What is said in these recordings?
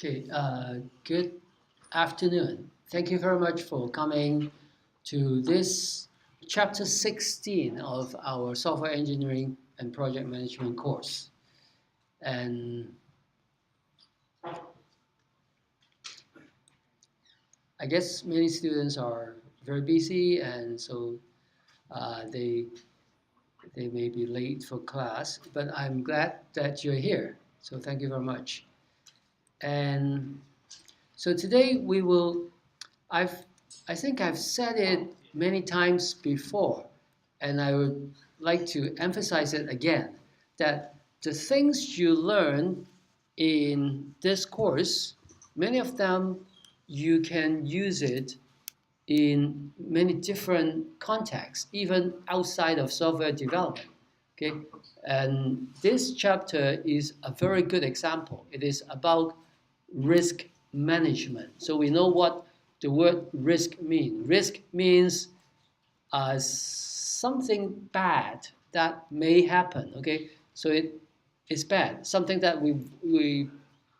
Okay, good afternoon. Thank you very much for coming to this chapter 16 of our software engineering and project management course. And I guess many students are very busy, and so they may be late for class, but I'm glad that you're here. So thank you very much. And so today we will I've, I think I've said it many times before, and I would like to emphasize it again, that the things you learn in this course, many of them you can use it in many different contexts, even outside of software development. Okay, and this chapter is a very good example. It is about risk management. So we know what the word risk means. Risk means something bad that may happen. Okay, so it is bad, something that we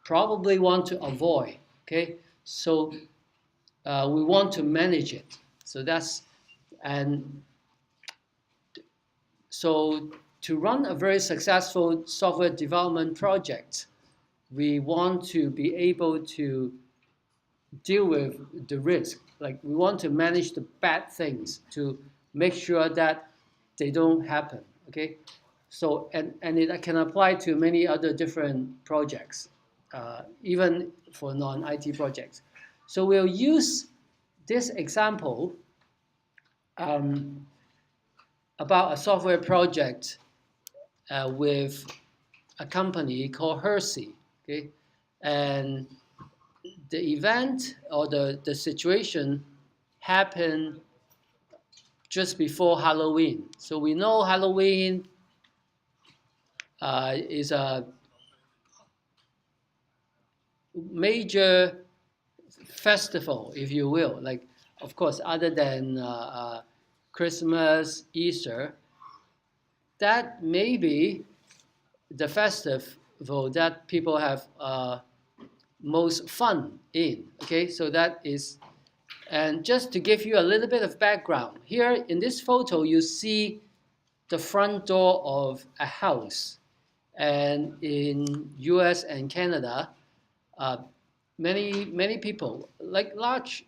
probably want to avoid. Okay, so we want to manage it. So that's and so to run a very successful software development project, we want to be able to deal with the risk. Like we want to manage the bad things to make sure that they don't happen. Okay, so and it can apply to many other different projects, even for non-IT projects. So we'll use this example um, about a software project with a company called Hersey. Okay, and the event or the situation happened just before Halloween. So we know Halloween is a major festival, if you will. Like, of course, other than Christmas, Easter, that may be the festival that people have most fun in. Okay, so that is, and just to give you a little bit of background, here in this photo you see the front door of a house, and in US and Canada, many people, like large,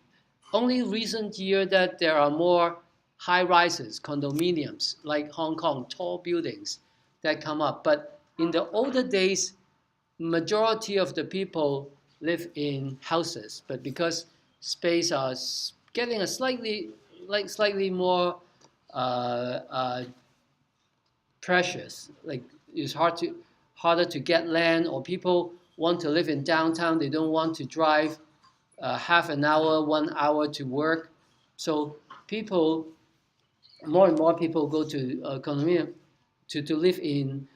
only recent year that there are more high rises, condominiums, like Hong Kong, tall buildings that come up. But in the older days, majority of the people live in houses, but because space are getting a slightly more uh, precious, like it's harder to get land, or people want to live in downtown. They don't want to drive half an hour, 1 hour to work. So people, more and more people go to condominium to live in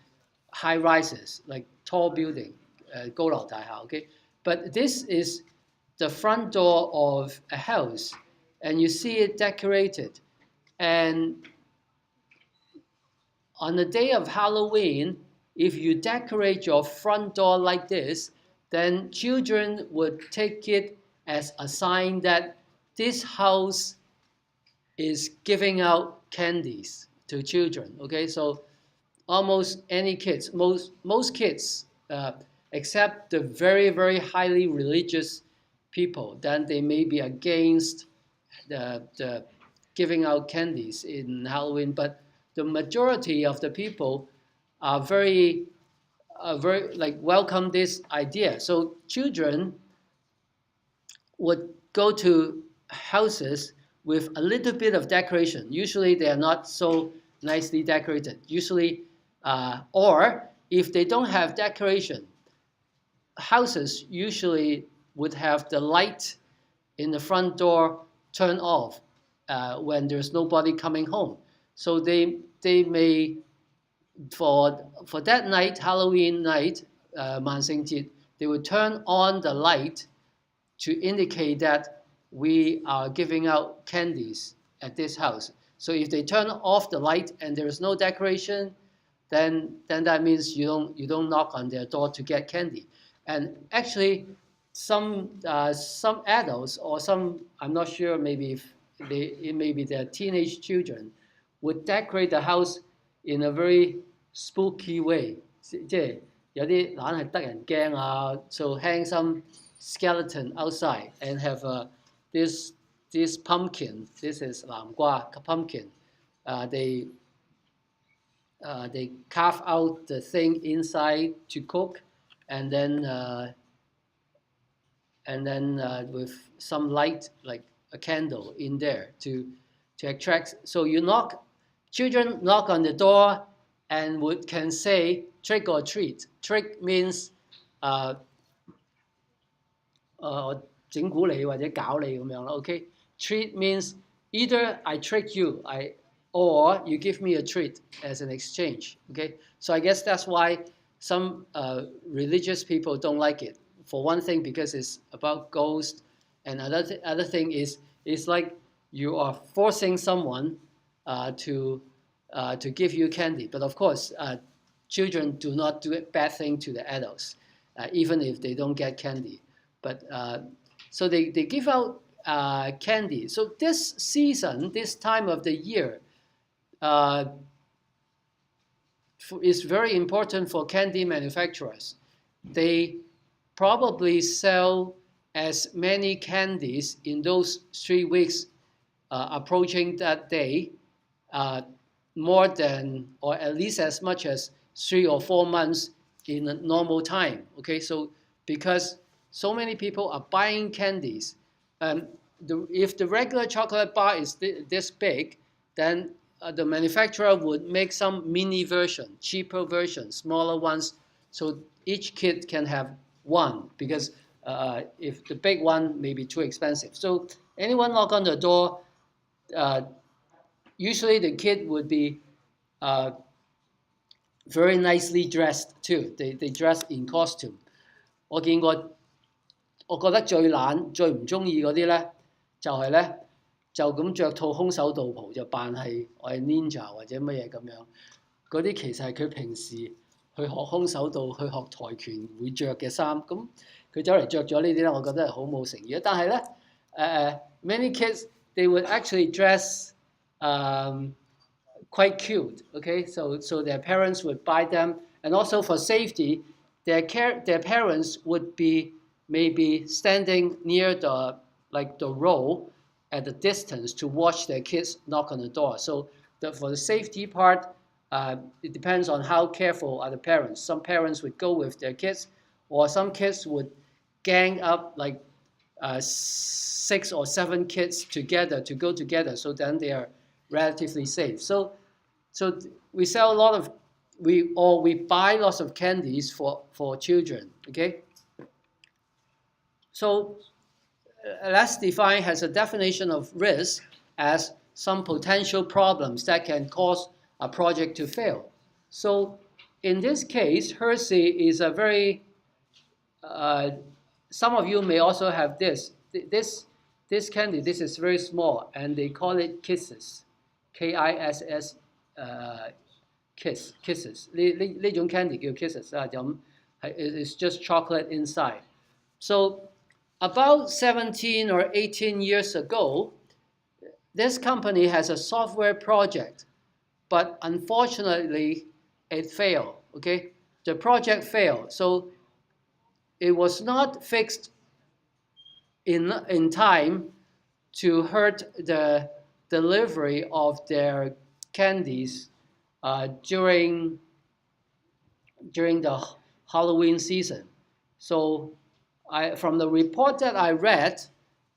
high rises, like tall building, 高樓大廈. Okay, but this is the front door of a house, and you see it decorated. And on the day of Halloween, if you decorate your front door like this, then children would take it as a sign that this house is giving out candies to children. Okay, so almost any kids, most kids, except the very highly religious people, then they may be against the giving out candies in Halloween, but the majority of the people are very like welcome this idea. So children would go to houses with a little bit of decoration. Usually they are not so nicely decorated. Usually, or if they don't have decoration, houses usually would have the light in the front door turn off when there's nobody coming home. So they may, for that night, Halloween night, 萬聖節, they would turn on the light to indicate that we are giving out candies at this house. So if they turn off the light and there is no decoration, then that means you don't knock on their door to get candy. And actually, some adults or some, I'm not sure, maybe if it may be their teenage children would decorate the house in a very spooky way，即係有啲懶係得人驚啊。So hang some skeleton outside and have this pumpkin. This is 南瓜 pumpkin. They carve out the thing inside to cook, and then with some light like a candle in there to attract. So children knock on the door and can say trick or treat. Trick means 整蠱你或者搞你咁樣啦。OK， treat means either I trick you, or you give me a treat as an exchange. Okay, so I guess that's why some religious people don't like it. For one thing, because it's about ghosts, and other thing is it's like you are forcing someone to give you candy. But of course, children do not do a bad thing to the adults, even if they don't get candy. But so they give out candy. So this season, this time of the year, is very important for candy manufacturers. They probably sell as many candies in those 3 weeks approaching that day, more than, or at least as much as 3 or 4 months in a normal time. Okay, so because so many people are buying candies, if the regular chocolate bar is this big, then the manufacturer would make some mini version, cheaper version, smaller ones, so each kid can have one, because if the big one may be too expensive. So anyone knock on the door, usually the kid would be very nicely dressed too. They dress in costume. 我覺得最懶最唔中意嗰啲咧，就係咧就咁着套空手道袍就扮係我係 ninja 或者乜嘢咁樣。嗰啲其實係佢平時去學空手道、去學跆拳會着嘅衫。咁佢走嚟着咗呢啲咧，我覺得係好冇誠意。但係咧many kids they would actually dress quite cute. Okay, so their parents would buy them, and also for safety, their parents would be maybe standing near the row at the distance to watch their kids knock on the door. So for the safety part, it depends on how careful are the parents. Some parents would go with their kids, or some kids would gang up like 6 or 7 kids together to go together. So then they are relatively safe. So we sell a lot of we buy lots of candies for children. Okay. So let's define has a definition of risk as some potential problems that can cause a project to fail. So in this case, Hershey is a very some of you may also have this candy. This is very small, and they call it kisses, KISS, kisses. 呢種 candy 叫 kisses 啊，咁it's just chocolate inside. So about 17 or 18 years ago, this company has a software project, but unfortunately, it failed. Okay, the project failed, so it was not fixed in time to hurt the delivery of their candies during the Halloween season. So from the report that I read,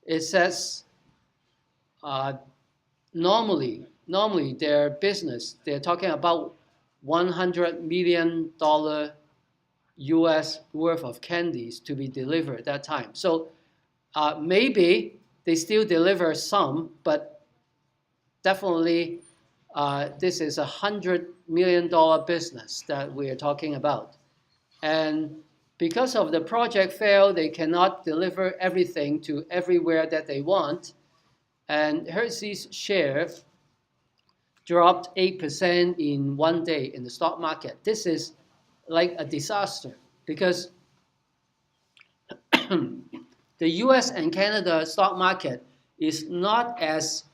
it says normally their business, they're talking about $100 million US worth of candies to be delivered at that time. So maybe they still deliver some, but definitely this is $100 million business that we are talking about. And because of the project fail, they cannot deliver everything to everywhere that they want. And Hershey's share dropped 8% in one day in the stock market. This is like a disaster because the US and Canada stock market is not as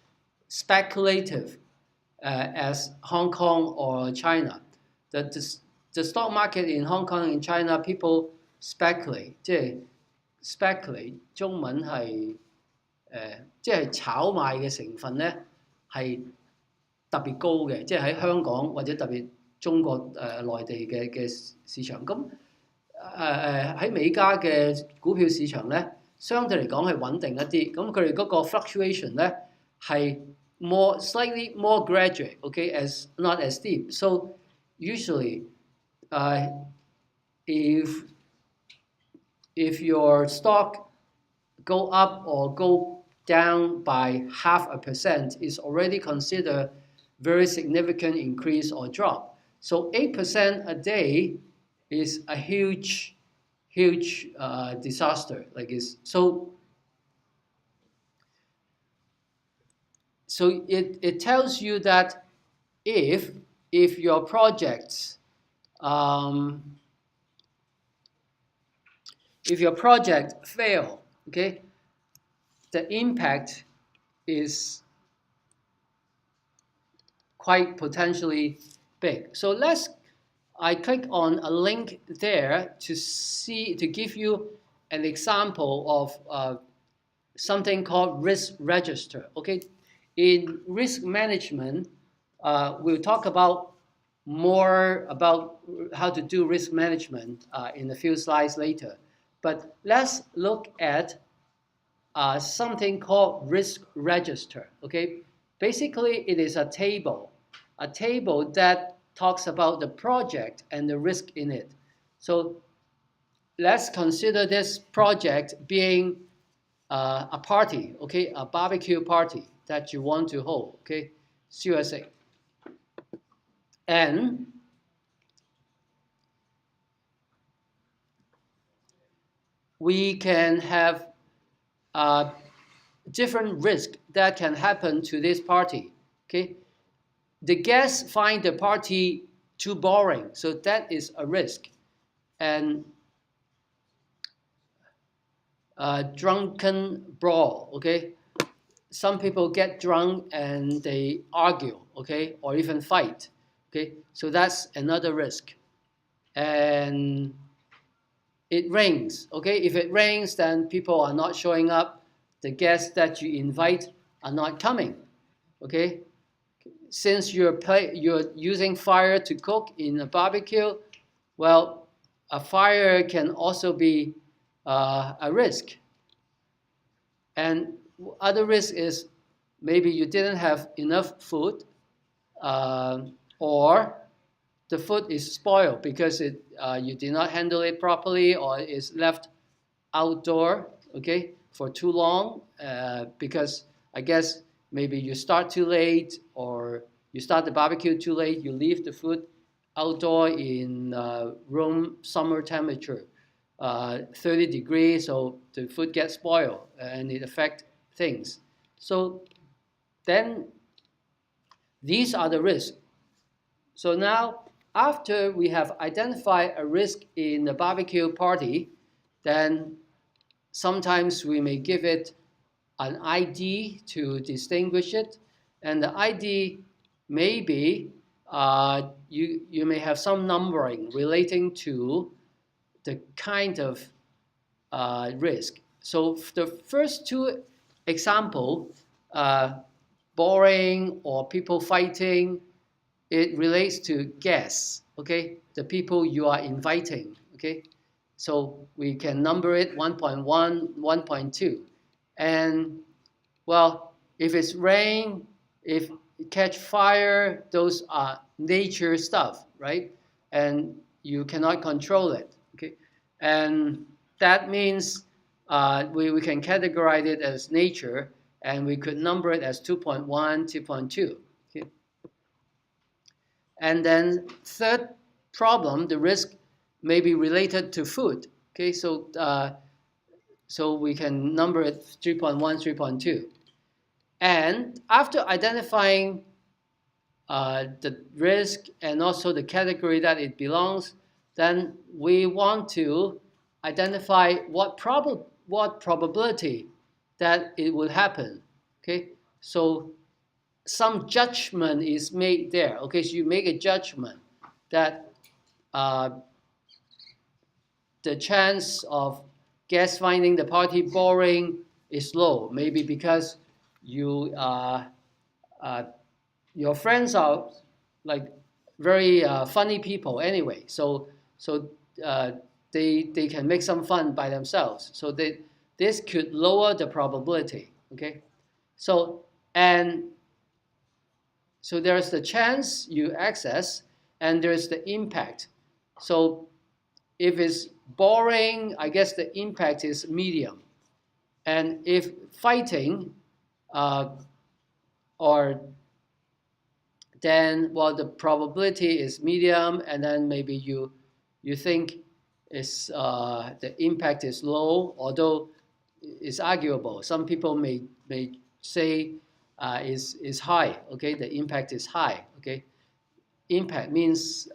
speculative as Hong Kong or China. The stock market in Hong Kong and China, people speculate， 即係 speculate 中文係即係炒賣嘅成分咧係特別高嘅，即係喺香港或者特別中國內地嘅市場。咁喺美加嘅股票市場咧，相對嚟講係穩定一啲。咁佢哋嗰個 fluctuation 咧係slightly more graduate, okay, as not as steep. So usually, if your stock go up or go down by 0.5%, is already considered very significant increase or drop. So 8% a day is a huge disaster. Like it's so it tells you that if your projects if your project fail, okay, the impact is quite potentially big. So I click on a link there to give you an example of something called risk register. Okay, in risk management, we'll talk about more about how to do risk management in a few slides later. But let's look at something called risk register. Okay, basically it is a table that talks about the project and the risk in it. So let's consider this project being a party, okay, a barbecue party that you want to hold, okay, USA. And we can have different risks that can happen to this party, okay. The guests find the party too boring, so that is a risk. And drunken brawl, okay? Some people get drunk and they argue, okay, or even fight, okay? So that's another risk. And it rains, okay? If it rains, then people are not showing up. The guests that you invite are not coming, okay? Since you're using fire to cook in a barbecue, well, a fire can also be a risk. And other risk is maybe you didn't have enough food, or the food is spoiled because you did not handle it properly, or is left outdoor, okay, for too long, because I guess maybe you start too late, or you start the barbecue too late, you leave the food outdoor in room summer temperature, 30 degrees, so the food gets spoiled and it affects things. So then these are the risks. So now after we have identified a risk in the barbecue party, then sometimes we may give it an ID to distinguish it, and the ID may be you may have some numbering relating to the kind of risk. So the first two examples, boring or people fighting, it relates to guests, okay, the people you are inviting, okay. So we can number it 1.1, 1.2. And well, if it's rain, if it catch fire, those are nature stuff, right? And you cannot control it, okay? And that means we can categorize it as nature, and we could number it as 2.1, 2.2. Okay? And then third problem, the risk may be related to food. Okay, so so we can number it 3.1, 3.2. And after identifying the risk and also the category that it belongs, then we want to identify what what probability that it will happen. Okay, so some judgment is made there. Okay, so you make a judgment that the chance of guests finding the party boring is low. Maybe because you your friends are like very funny people anyway. So they can make some fun by themselves. So this could lower the probability. Okay, so and so there's the chance you access, and there's the impact. So if it's boring, I guess the impact is medium. And if fighting, or then, well, the probability is medium, and then maybe you think is the impact is low, although it's arguable. Some people may say is high. Okay, the impact is high. Okay, impact means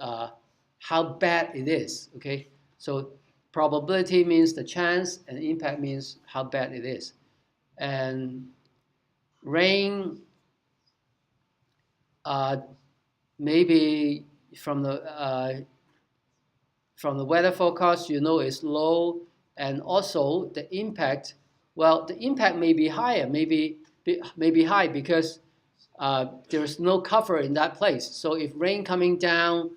how bad it is. Okay, so probability means the chance, and impact means how bad it is. And rain, maybe from the weather forecast, you know it's low, and also the impact. Well, the impact may be higher, maybe high because there's no cover in that place. So if rain coming down,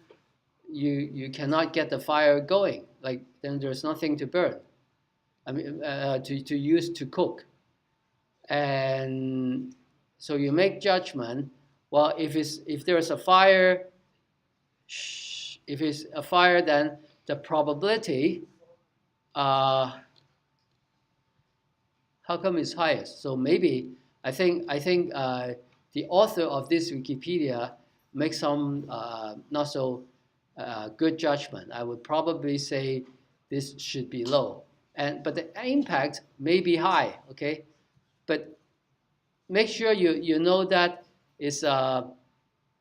you cannot get the fire going. Like then there's nothing to burn. I mean, to use to cook. And so you make judgment. Well, if there's a fire, then the probability, how come it's highest? So maybe I think the author of this Wikipedia makes some not so good judgment. I would probably say this should be low, but the impact may be high. Okay, but make sure you know that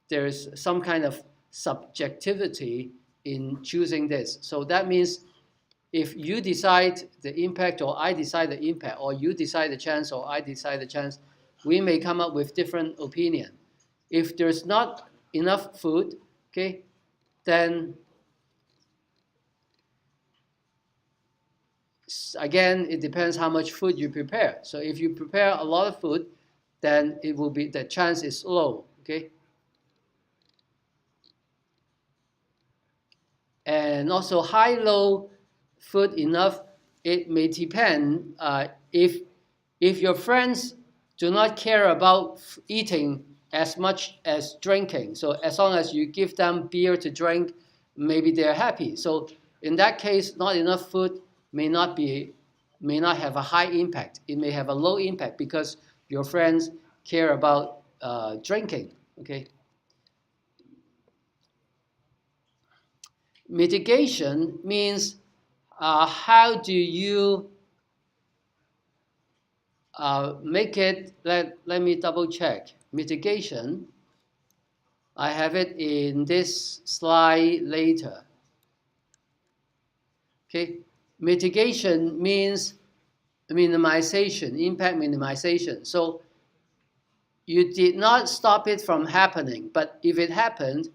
there's some kind of subjectivity in choosing this. So that means if you decide the impact, or I decide the impact, or you decide the chance, or I decide the chance, we may come up with different opinion. If there's not enough food, okay, then again, it depends how much food you prepare. So if you prepare a lot of food, then it will be, the chance is low. Okay. And also high-low food enough, it may depend if your friends do not care about eating as much as drinking. So as long as you give them beer to drink, maybe they're happy. So in that case, not enough food may not have a high impact. It may have a low impact because your friends care about drinking. Okay. Mitigation means how do you make it, let me double check. Mitigation, I have it in this slide later. Okay, mitigation means minimization, impact minimization. So you did not stop it from happening, but if it happened,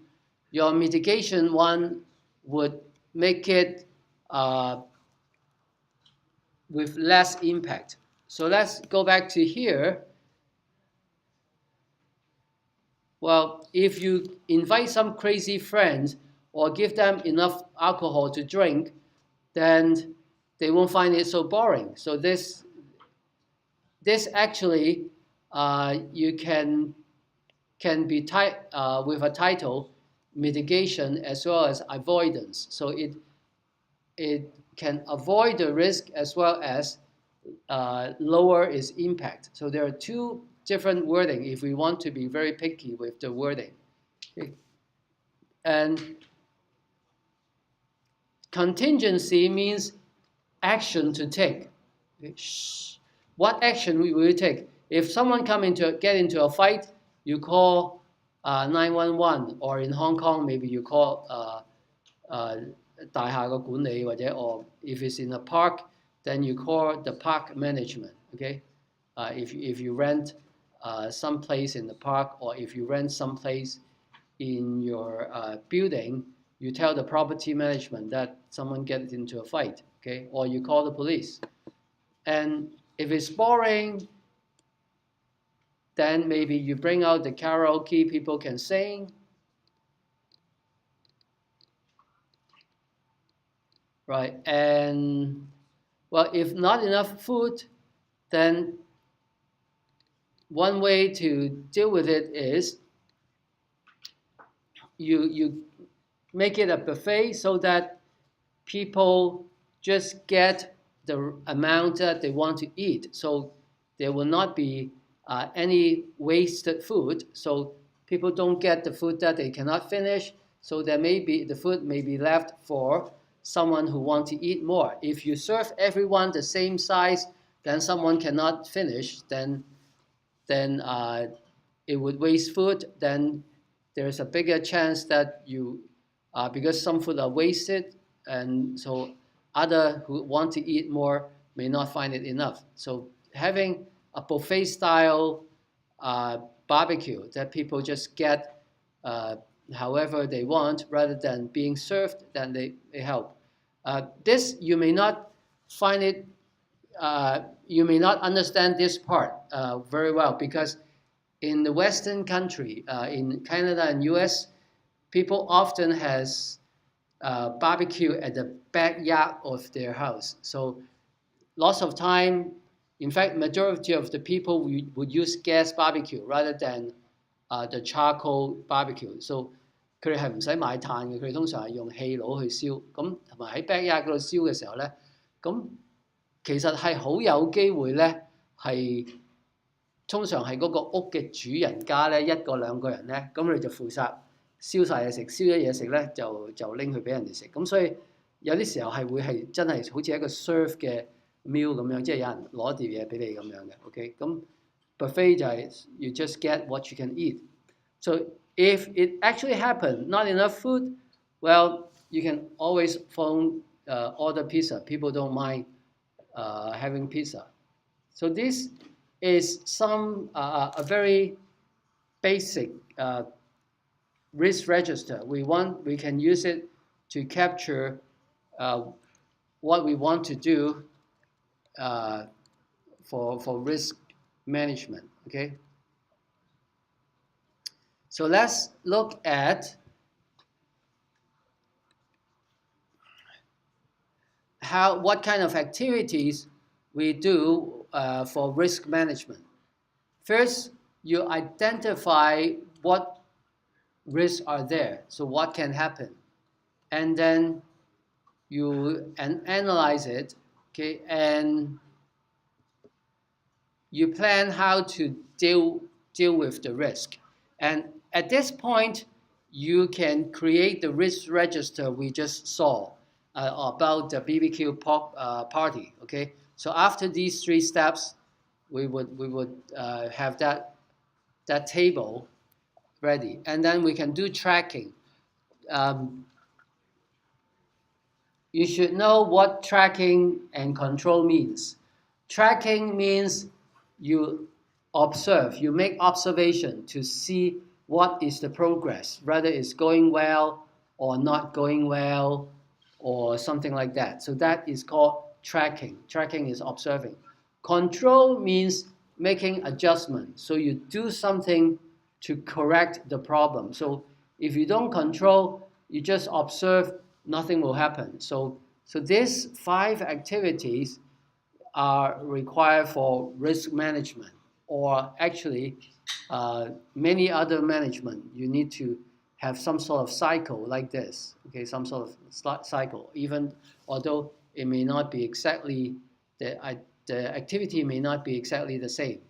your mitigation one would make it with less impact. So let's go back to here. Well, if you invite some crazy friends or give them enough alcohol to drink, then they won't find it so boring. So this actually you can be with a title, mitigation as well as avoidance. So it can avoid the risk as well as lower its impact. So there are two different wording if we want to be very picky with the wording. Okay. And contingency means action to take. Okay. What action will you take? If someone get into a fight, you call 911, or in Hong Kong maybe you call 大廈嘅管理，或者 or if it's in a park then you call the park management. Okay, if you rent some place in the park, or if you rent some place in your building, you tell the property management that someone gets into a fight. Okay, or you call the police. And if it's boring, then maybe you bring out the karaoke, people can sing, right? And well, if not enough food, then one way to deal with it is you make it a buffet so that people just get the amount that they want to eat. So there will not be any wasted food. So people don't get the food that they cannot finish. So there may be the food may be left for someone who wants to eat more. If you serve everyone the same size, then someone cannot finish. Then it would waste food. Then there's a bigger chance that you, because some food are wasted, and so other who want to eat more may not find it enough. So having a buffet style barbecue that people just get however they want rather than being served, then they help. This you may not find it, you may not understand this part very well, because in the Western country, in Canada and US, people often has barbecue at the backyard of their house. So lots of time, in fact, majority of the people would use gas barbecue rather than the charcoal barbecue. So 佢哋係唔使買炭嘅，佢哋通常係用氣爐去燒。咁同埋喺 backyard 嗰度燒嘅時候咧，咁其實係好有機會咧，係通常係嗰個屋嘅主人家咧，一個兩個人咧，咁你就負責燒晒嘢食，燒咗嘢食咧就拎去俾人哋食。咁所以有啲時候係會係真係好似一個 serve 嘅 meal 咁樣，即係有人攞碟嘢俾你咁樣嘅。OK， 咁 buffet 就係 you just get what you can eat. So if it actually happened, not enough food, well, you can always phone order pizza. People don't mind having pizza. So this is some a very basic risk register. We can use it to capture what we want to do for risk management. Okay. So let's look at what kind of activities we do for risk management. First, you identify what risks are there, so what can happen, and then you analyze it, okay, and you plan how to deal with the risk. And at this point, you can create the risk register we just saw about the BBQ party. Okay, so after these three steps, we would have that table ready, and then we can do tracking. You should know what tracking and control means. Tracking means you observe, you make observation to see what is the progress, whether it's going well or not going well or something like that. So that is called tracking. Tracking is observing. Control means making adjustment. So you do something to correct the problem. So if you don't control, you just observe, nothing will happen. So these 5 activities are required for risk management, or actually many other management. You need to have some sort of cycle like this, okay, some sort of cycle, even although it may not be exactly, the activity may not be exactly the same.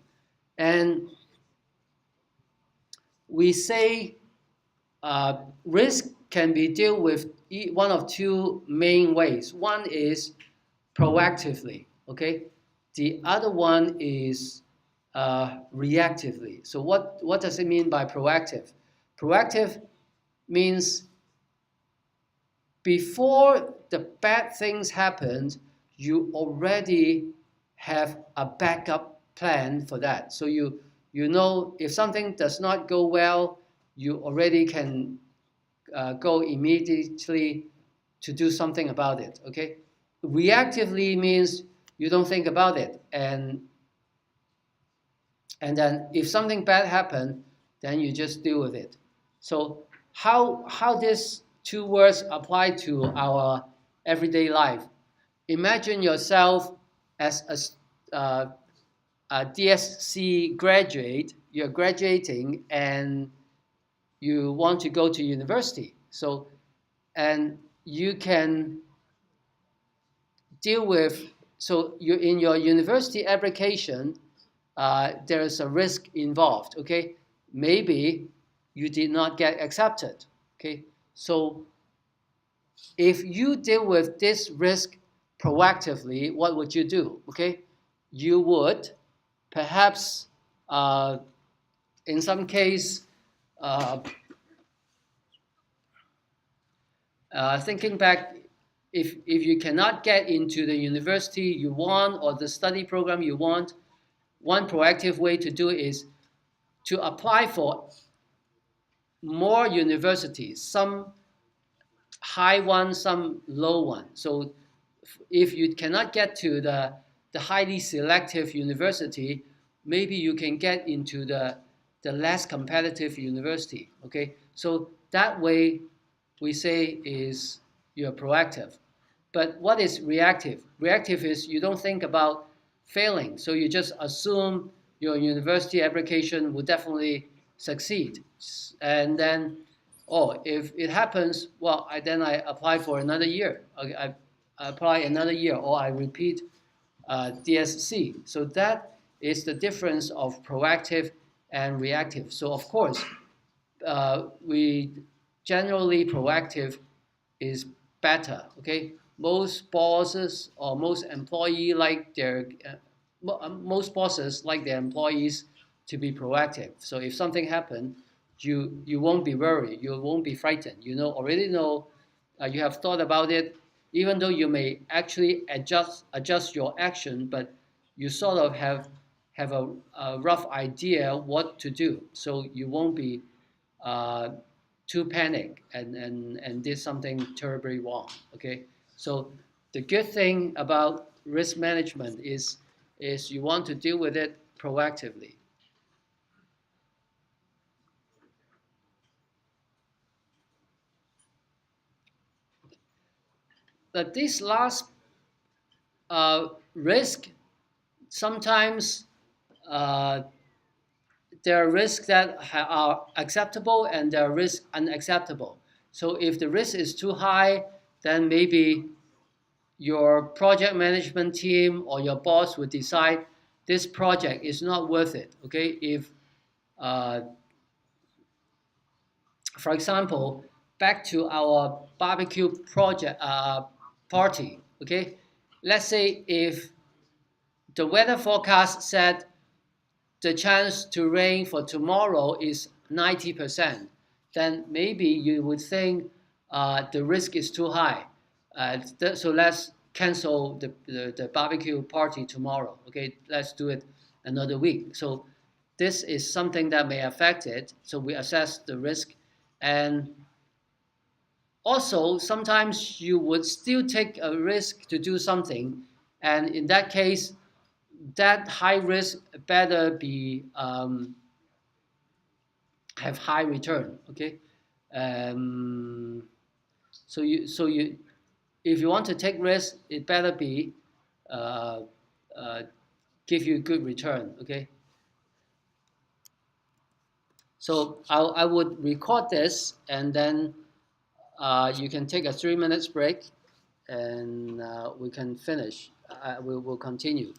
And we say risk can be dealt with one of 2 main ways. One is proactively, okay? The other one is reactively. So what does it mean by proactive? Proactive means before the bad things happened, you already have a backup plan for that. So you know if something does not go well, you already can go immediately to do something about it. Okay, reactively means you don't think about it, and then if something bad happens, then you just deal with it. So how these two words apply to our everyday life? Imagine yourself as a DSC graduate. You're graduating and you want to go to university. So and you can deal with. So you in your university application, there is a risk involved. Okay, maybe you did not get accepted. Okay, so if you deal with this risk proactively, what would you do? Okay, you would perhaps, in some case, uh, thinking back, if you cannot get into the university you want or the study program you want, one proactive way to do it is to apply for more universities, some high one, some low one. So if you cannot get to the highly selective university, maybe you can get into the less competitive university. Okay, so that way we say is you're proactive. But what is reactive? Reactive is you don't think about failing, so you just assume your university application will definitely succeed, and then, oh, if it happens, well, then I apply for another year. I apply another year, or I repeat DSC. So that is the difference of proactive and reactive. So of course, we generally proactive is better. Okay, most bosses or most employee like their most bosses like their employees to be proactive. So if something happens, you won't be worried, you won't be frightened. You know already know, you have thought about it. Even though you may actually adjust your action, but you sort of have a rough idea what to do, so you won't be uh, too panic and did something terribly wrong. Okay, so the good thing about risk management is you want to deal with it proactively. But this last risk, sometimes uh, there are risks that are acceptable and there are risks unacceptable. So if the risk is too high, then maybe your project management team or your boss would decide this project is not worth it. Okay, if uh, for example, back to our barbecue project party. Okay, let's say if the weather forecast said the chance to rain for tomorrow is 90%, then maybe you would think the risk is too high. So let's cancel the barbecue party tomorrow. Okay, let's do it another week. So this is something that may affect it. So we assess the risk. And also, sometimes you would still take a risk to do something. And in that case, that high risk better be have high return. Okay, um, so you if you want to take risk, it better be uh, uh, give you good return. Okay, so I would record this and then you can take a 3 minutes break and we can finish. We will continue.